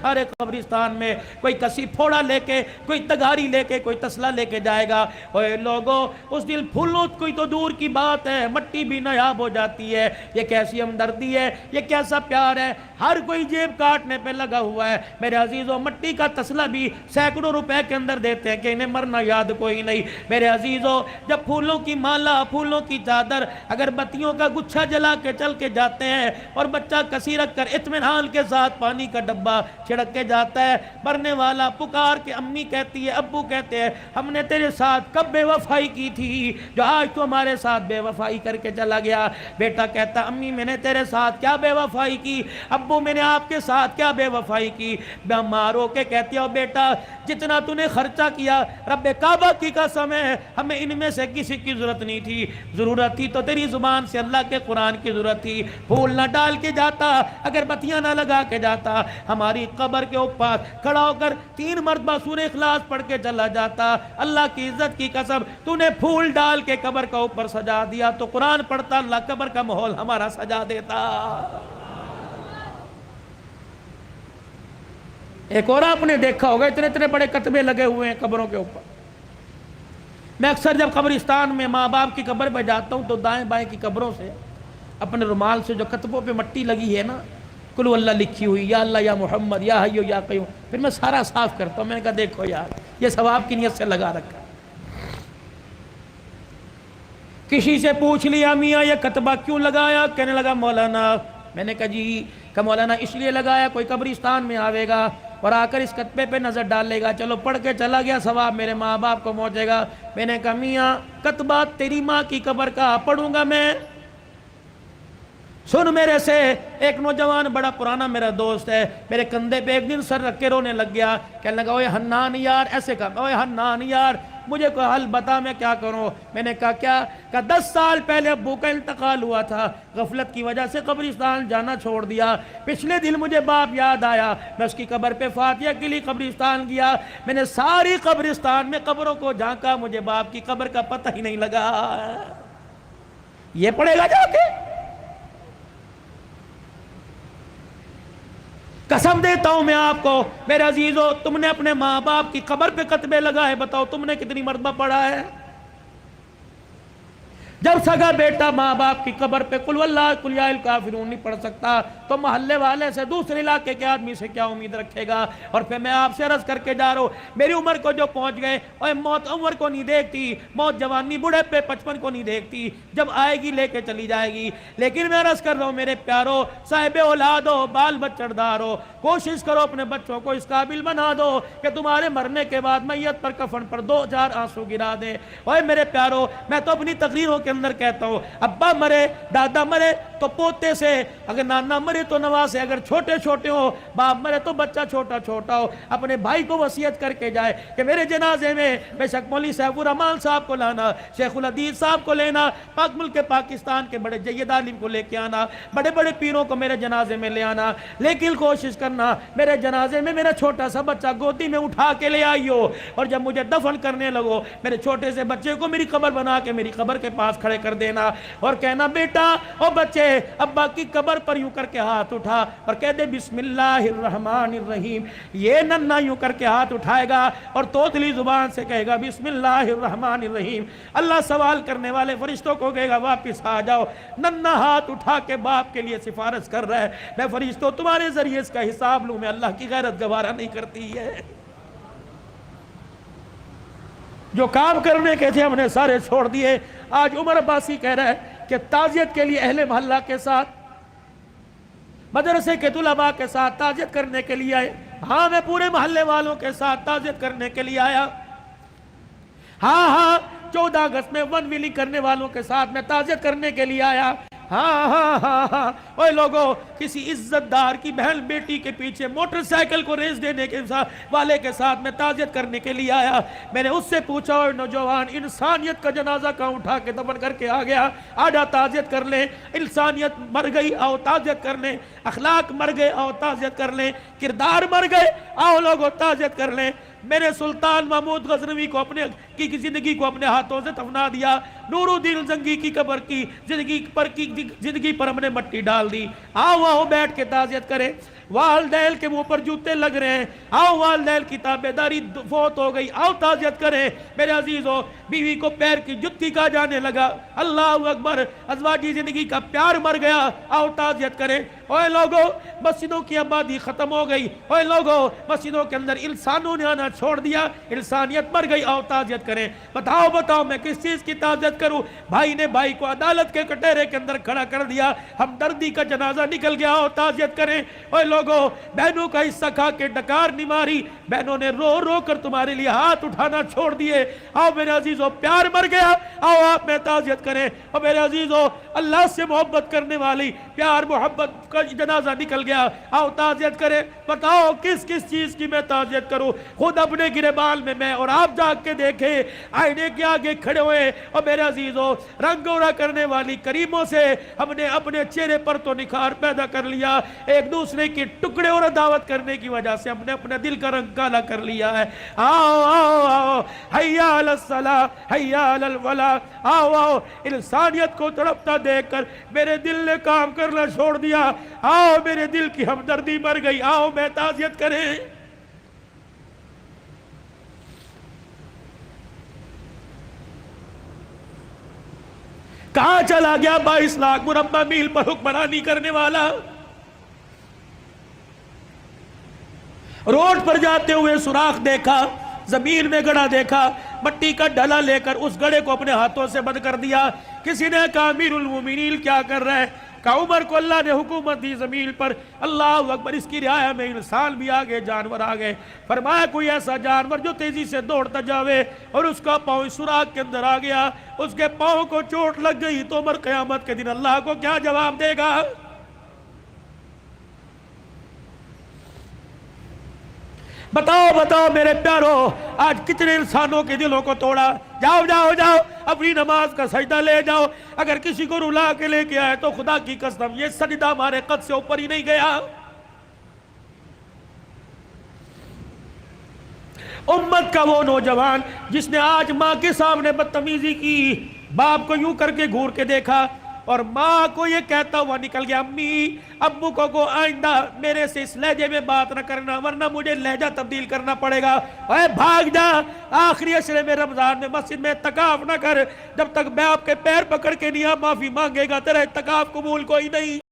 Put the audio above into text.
سارے قبرستان میں کوئی کسی پھوڑا لے کے، کوئی تگاری لے کے، کوئی تسلا لے کے جائے گا۔ اوے لوگوں، اس دن پھولوں کوئی تو دور کی بات ہے، مٹی بھی نایاب ہو جاتی ہے۔ یہ کیسی ہمدردی ہے، یہ کیسا پیار ہے، ہر کوئی جیب کاٹنے پہ لگا ہوا ہے۔ میرے عزیزوں، مٹی کا تسلا بھی سینکڑوں روپے کے اندر دیتے ہیں کہ انہیں مرنا یاد کوئی نہیں۔ میرے عزیزوں، جب پھولوں کی مالا، پھولوں کی چادر، اگر بتیوں کا گچھا جلا کے چل کے جاتے ہیں اور بچہ کسی رکھ کر اطمینان کے ساتھ پانی کا ڈبہ چھڑک کے جاتا ہے، مرنے والا پکار کے امی کہتی ہے، ابو کہتے ہیں، ہم نے تیرے ساتھ کب بے وفائی کی تھی جو آج تو ہمارے ساتھ بے وفائی کر کے چلا گیا؟ بیٹا کہتا، امی میں نے تیرے ساتھ کیا بے وفائی کی، ابو میں نے آپ کے ساتھ کیا بے وفائی کی؟ ماں رو کے کہتی ہے، بیٹا جتنا تو نے خرچہ کیا رب کعبہ کی قسم ہے ہمیں ان میں سے کسی کی ضرورت نہیں تھی، ضرورت تھی تو تیری زبان سے اللہ کے قرآن کی ضرورت تھی۔ پھول نہ ڈال کے جاتا، اگر بتیاں نہ لگا کے جاتا، ہماری قبر کے اوپر کھڑا ہو کر 3 مرتبہ سورہ اخلاص پڑھ کے چلا جاتا۔ اللہ کی عزت کی قسم، تو نے پھول ڈال کے قبر کا اوپر سجا دیا، تو قرآن پڑھتا اللہ قبر کا ماحول ہمارا سجا دیتا۔ ایک اور آپ نے دیکھا ہوگا، اتنے اتنے بڑے کتبے لگے ہوئے ہیں قبروں کے اوپر۔ میں اکثر جب قبرستان میں ماں باپ کی قبر پہ جاتا ہوں تو دائیں بائیں کی قبروں سے اپنے رومال سے جو کتبوں پہ مٹی لگی ہے نا، قل ہو اللہ لکھی ہوئی، یا اللہ یا محمد یا حی یا قیوم، پھر میں سارا صاف کرتا ہوں۔ میں نے کہا دیکھو یار، یہ ثواب کی نیت سے لگا رکھا۔ کسی سے پوچھ لیا، میاں یہ کتبہ کیوں لگایا؟ کہنے لگا مولانا، میں نے کہا جی، کہ مولانا اس لیے لگایا کوئی قبرستان میں آوے گا اور آ کر اس کتبے پہ نظر ڈالے گا، چلو پڑھ کے چلا گیا، ثواب میرے ماں باپ کو پہنچے گا۔ میں نے کہا میاں کتبہ تیری ماں کی قبر کا پڑھوں گا میں؟ سن میرے سے، ایک نوجوان بڑا پرانا میرا دوست ہے، میرے کندھے پہ ایک دن سر رکھ کے رونے لگ گیا، کہنے لگا اوے حنان یار، ایسے کہا، اوے حنان یار مجھے کوئی حل بتا، میں کیا کروں؟ میں نے کہا کیا؟ کہ 10 سال پہلے ابو کا انتقال ہوا تھا، غفلت کی وجہ سے قبرستان جانا چھوڑ دیا، پچھلے دن مجھے باپ یاد آیا، میں اس کی قبر پہ فاتحہ کے لیے قبرستان گیا، میں نے ساری قبرستان میں قبروں کو جھانکا، مجھے باپ کی قبر کا پتہ ہی نہیں لگا۔ یہ پڑھے گا جا کے؟ قسم دیتا ہوں میں آپ کو میرے عزیزو، تم نے اپنے ماں باپ کی قبر پہ کتبے لگائے، بتاؤ تم نے کتنی مرتبہ پڑھا ہے؟ جب سگا بیٹا ماں باپ کی قبر پہ قل واللہ قل یا الکافرون نہیں پڑھ سکتا تو محلے والے سے، دوسرے علاقے کے آدمی سے کیا امید رکھے گا؟ اور پھر میں آپ سے عرض کر کے جا رہا ہوں، میری عمر کو جو پہنچ گئے، اور موت عمر کو نہیں دیکھتی، موت جوانی بوڑھے پہ 55 کو نہیں دیکھتی، جب آئے گی لے کے چلی جائے گی۔ لیکن میں عرض کر رہا ہوں میرے پیارو، صاحب اولاد ہو، بال بچڑ دار ہو، کوشش کرو اپنے بچوں کو اس قابل بنا دو کہ تمہارے مرنے کے بعد میت پر کفن پر 2-4 آنسو گرا دے۔ اوے میرے پیارو، میں تو اپنی تقریروں کے اندر کہتا ہوں، ابا مرے، دادا مرے تو پوتے سے، اگر نانا مرے تو نوا سے، اگر چھوٹے چھوٹے ہو، باپ مرے تو بچہ چھوٹا چھوٹا ہو، اپنے بھائی کو وصیت کر کے جائے کہ میرے جنازے میں بے شک مولوی سیف الرحمان صاحب کو لانا، شیخ الحدیث صاحب کو لینا، پاک ملک پاکستان کے بڑے جید عالم کو لے کے آنا، بڑے بڑے پیروں کو میرے جنازے میں لے آنا، لیکن کوشش کرنا میرے جنازے میں میرا چھوٹا سا بچہ گودی میں اٹھا کے لے آئیو، اور جب مجھے دفن کرنے لگو میرے چھوٹے سے بچے کو میری قبر بنا کے میری قبر کے پاس کھڑے کر دینا، اور کہنا بیٹا او بچے ابا کی قبر پر یوں کر کے ہاتھ اٹھا اور کہہ دے بسم اللہ الرحمن الرحیم۔ یہ ننھا یوں کر کے ہاتھ اٹھائے گا اور توتلی زبان سے کہے گا بسم اللہ الرحمن الرحیم، اللہ سوال کرنے والے فرشتوں کو کہے گا واپس آ جاؤ۔ ننھا ہاتھ اٹھا کے باپ کے لیے سفارش کر رہا ہے، میں فرشتوں تمہارے ذریعے اس کا حساب لوں، میں اللہ کی غیرت گوارا نہیں کرتی ہے۔ جو کام کرنے کے تھے ہم نے سارے چھوڑ دیے۔ آج عمر عباسی کہہ رہا ہے کہ تعزیت کے لیے اہل محلہ کے ساتھ، مدرسے کے طلباء کے ساتھ تعزیت کرنے کے لیے آئے۔ ہاں میں پورے محلے والوں کے ساتھ تعزیت کرنے کے لیے آیا۔ ہاں 14 اگست میں ون ویلنگ کرنے والوں کے ساتھ میں تعزیت کرنے کے لیے آیا۔ ہاں اوے لوگوں، کسی عزت دار کی بہن بیٹی کے پیچھے موٹر سائیکل کو ریس دینے کے والے کے ساتھ میں تعزیت کرنے کے لیے آیا۔ میں نے اس سے پوچھا اور نوجوان انسانیت کا جنازہ کہاں اٹھا کے دفن کر کے آ گیا؟ آجا تعزیت کر لیں، انسانیت مر گئی آؤ تعزیت کر لیں، اخلاق مر گئے آؤ تعزیت کر لیں، کردار مر گئے آؤ لوگوں تعزیت کر لیں۔ میں نے سلطان محمود غزنوی کو کی زندگی کو اپنے ہاتھوں سے دفنا دیا، نور الدین زنگی کی قبر کی زندگی پر ہم نے مٹی ڈال دی۔ آؤ بیٹھ کے تعزیت کریں۔ والدین کے منہ پر جوتے لگ رہے ہیں، آؤ والدین کی تابعداری فوت ہو گئی، آؤ تعزیت کریں۔ میرے عزیزو، بیوی کو پیر کی جتی کہا جانے لگا، اللہ اکبر، ازواجی زندگی کا پیار مر گیا، آؤ تعزیت کریں۔ اوے لوگو، مسجدوں کی آبادی ختم ہو گئی، اوے لوگو، مسجدوں کے اندر انسانوں نے آنا چھوڑ دیا، انسانیت مر گئی، آؤ تعزیت کریں۔ بتاؤ میں کس چیز کی تعزیت کروں؟ بھائی نے بھائی کو عدالت کے کٹہرے کے اندر کھڑا کر دیا، ہمدردی کا جنازہ نکل گیا، آؤ تعزیت کریں۔ اوے لوگو، بہنوں کا حصہ کھا کے ڈکار نہیں ماری، بہنوں نے رو رو کر تمہارے لیے ہاتھ اٹھانا چھوڑ دیے، آؤ میرے عزیزو، پیار مر گیا، آؤ آپ میں تعزیت کریں۔ اور میرے عزیزو، اللہ سے محبت کرنے والی پیار محبت کا جنازہ نکل گیا، آؤ تعزیت کریں۔ بتاؤ کس چیز کی میں تعزیت کروں؟ خود اپنے گریبان میں اور آپ جاگ کے دیکھیں، آئینے کے آگے کھڑے ہوئے، اور میرے عزیزو، رنگ گورا کرنے والی کریموں سے ہم نے اپنے چہرے پر تو نکھار پیدا کر لیا، ایک دوسرے کی ٹکڑے اور دعوت کرنے کی وجہ سے ہم نے اپنے دل کا رنگ کالا کر لیا ہے۔ آؤ آؤ آؤ، حیا علی الصلاۃ، حیا علی الفلاح، آؤ آؤ۔ انسانیت کو تڑپتا دیکھ کر میرے دل نے کام کرنا چھوڑ دیا، آؤ میرے دل کی ہمدردی مر گئی، آؤ میں تعزیت کریں۔ کہاں چلا گیا 22 لاکھ مربع میل پر حکمرانی کرنے والا؟ روڈ پر جاتے ہوئے سوراخ دیکھا، زمین میں گڑا دیکھا، مٹی کا ڈلا لے کر اس گڑے کو اپنے ہاتھوں سے بند کر دیا۔ کسی نے کہا امیر المومنین کیا کر رہا ہے؟ کہ عمر کو اللہ نے حکومت دی زمین پر، اللہ اکبر، اس کی رعایا میں انسان بھی آگے، جانور آگے۔ فرمایا کوئی ایسا جانور جو تیزی سے دوڑتا جاوے اور اس کا پاؤں اس سوراخ کے اندر آ گیا، اس کے پاؤں کو چوٹ لگ گئی، تو عمر قیامت کے دن اللہ کو کیا جواب دے گا؟ بتاؤ میرے پیارو، آج کتنے انسانوں کے دلوں کو توڑا۔ جاؤ اپنی نماز کا سجدہ لے جاؤ، اگر کسی کو رلا کے لے کے آئے تو خدا کی قسم یہ سجدہ ہمارے قد سے اوپر ہی نہیں گیا۔ امت کا وہ نوجوان جس نے آج ماں کے سامنے بدتمیزی کی، باپ کو یوں کر کے گھور کے دیکھا اور ماں کو یہ کہتا ہوا نکل گیا، امی ابو کو آئندہ میرے سے اس لہجے میں بات نہ کرنا ورنہ مجھے لہجہ تبدیل کرنا پڑے گا۔ اے بھاگ جا، آخری عشرے میں رمضان میں مسجد میں اعتکاف نہ کر، جب تک میں آپ کے پیر پکڑ کے نہیں معافی مانگے گا تیرا اعتکاف قبول کوئی نہیں۔